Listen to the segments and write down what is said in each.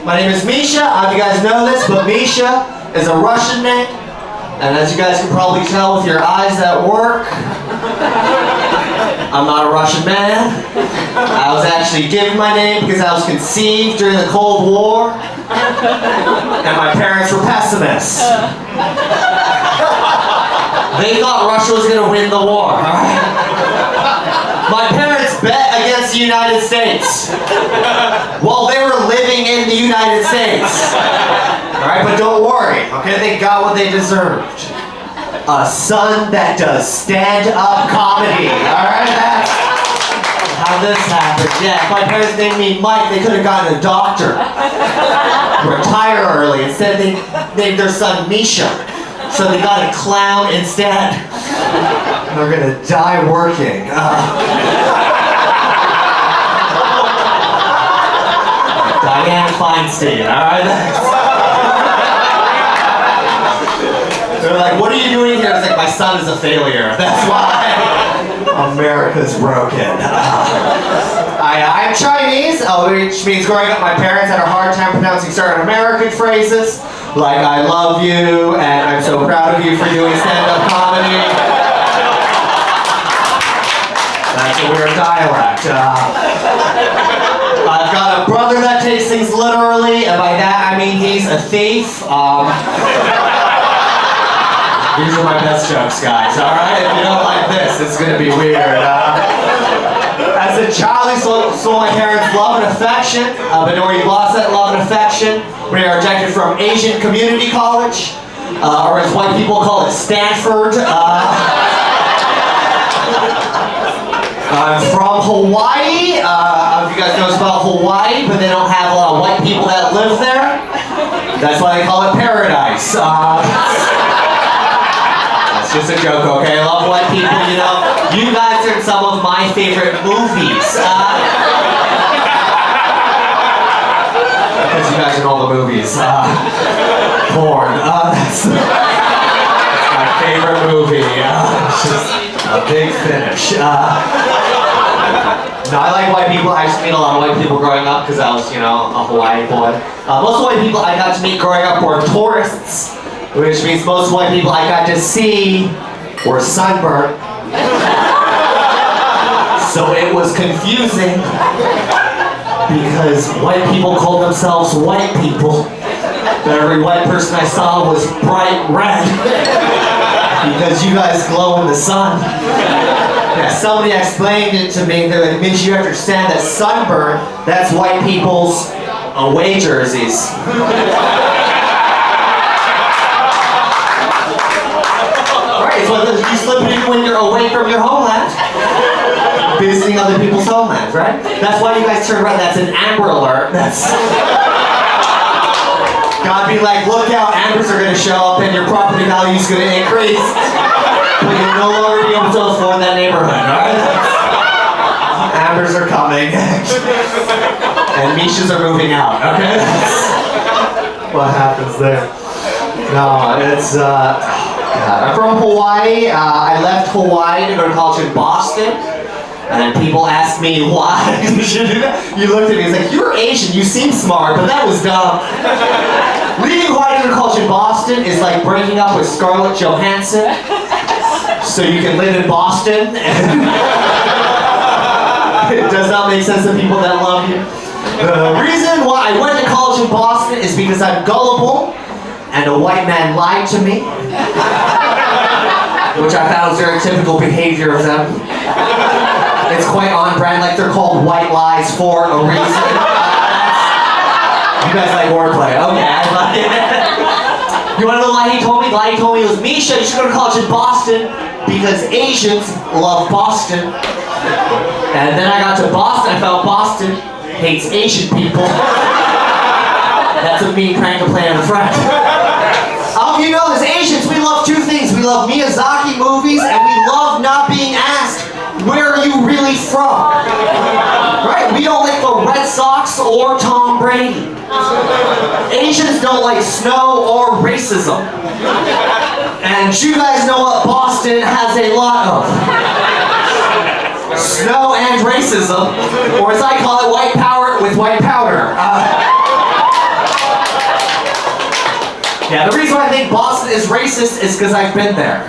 My name is Misha. I don't know if you guys know this, but Misha is a Russian name. And as you guys can probably tell with your eyes that work, I'm not a Russian man. I was actually given my name because I was conceived during the Cold War. And my parents were pessimists. They thought Russia was going to win the war. My parents bet against the United States while they were living in the United States. Alright, but don't worry, okay? They got what they deserved. A son that does stand-up comedy. Alright, that's how this happened. Yeah, if my parents named me Mike, they could have gotten a doctor. Retire early. Instead, they named their son Misha. So they got a clown instead. They're gonna die working. Diane Feinstein, alright? They're like, what are you doing here? It's like, my son is a failure. That's why America's broken. I'm Chinese, which means growing up my parents had a hard time pronouncing certain American phrases, like I love you, and I'm so proud of you for doing stand-up comedy. That's a weird dialect. I've got a brother that takes things literally, and by that I mean he's a thief. These are my best jokes, guys, alright? If you don't like this, it's gonna be weird. As a child, I saw my parents' love and affection, but know where you lost that love and affection? We are ejected from Asian Community College, or as white people call it, Stanford. I'm from Hawaii. I don't know if you guys know about Hawaii, but they don't have a lot of white people that live there. That's why they call it paradise. That's just a joke, okay? I love white people, you know. You guys are in some of my favorite movies. Because you guys are in all the movies. Porn. That's my favorite movie. It's just a big finish. No, I like white people. I used to meet a lot of white people growing up because I was, you know, a Hawaii boy. Most white people I got to meet growing up were tourists, which means most white people I got to see were sunburnt. So it was confusing because white people called themselves white people, but every white person I saw was bright red because you guys glow in the sun. Yeah, somebody explained it to me that it means you understand that sunburn, that's white people's away jerseys. Right, it's what you slip it in when you're away from your homeland, visiting other people's homelands, right? That's why you guys turn red. That's an Amber Alert. That's God be like, look out, Ambers are going to show up and your property value is going to increase. But you'll no longer be able to afford that neighborhood, alright? Ambers are coming. And Mishas are moving out, okay? That's what happens there. No, it's, I'm from Hawaii. I left Hawaii to go to college in Boston. And people asked me why you should do that. You looked at me, it's like, you're Asian, you seem smart, but that was dumb. Leaving Hawaii to go to college in Boston is like breaking up with Scarlett Johansson so you can live in Boston. It does not make sense to people that love you. The reason why I went to college in Boston is because I'm gullible and a white man lied to me, which I found was very typical behavior of them. It's quite on brand, like they're called white lies for a reason. You guys like wordplay, okay, I like it. You wanna know the lie he told me? The lie he told me was, Misha, you should go to college in Boston because Asians love Boston. And then I got to Boston, I found Boston hates Asian people. That's a mean prank to play on a friend. You know, as Asians, we love two things. We love Miyazaki movies, and we love not being asked, where are you really from? Right? We don't like the Red Sox or Tom Brady. Asians don't like snow or racism. And you guys know what Boston has a lot of. Snow and racism, or as I call it, white power with white powder. Yeah, the reason why I think Boston is racist is because I've been there.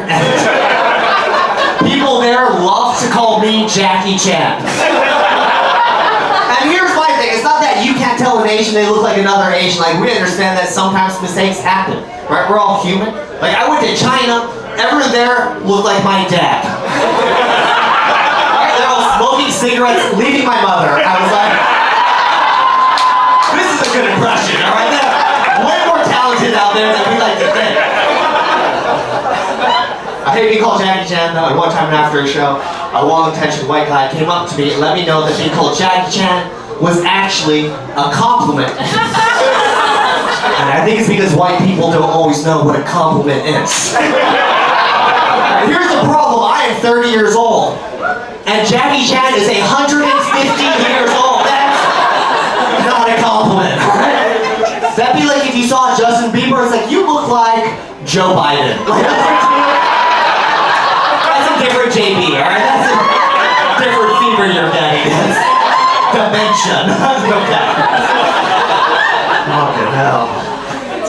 People there love to call me Jackie Chan. And here's my thing, it's not that you can't tell an Asian they look like another Asian. Like, we understand that sometimes mistakes happen, right? We're all human. Like, I went to China, everyone there looked like my dad. Right? They're all smoking cigarettes, leaving my mother. I was like, this is a good impression, all right? They're way more talented out there than we like to think. I hate being called Jackie Chan, though. One time after a show, a long-attention white guy came up to me and let me know that being called Jackie Chan was actually a compliment. And I think it's because white people don't always know what a compliment is. Here's the problem, I am 30 years old, and Jackie Chan is 150 years old. That's not a compliment, alright? That'd be like if you saw Justin Bieber, it's like, you look like Joe Biden. Different JB, alright? That's a different fever you're getting. That's dementia. Okay. Fucking hell.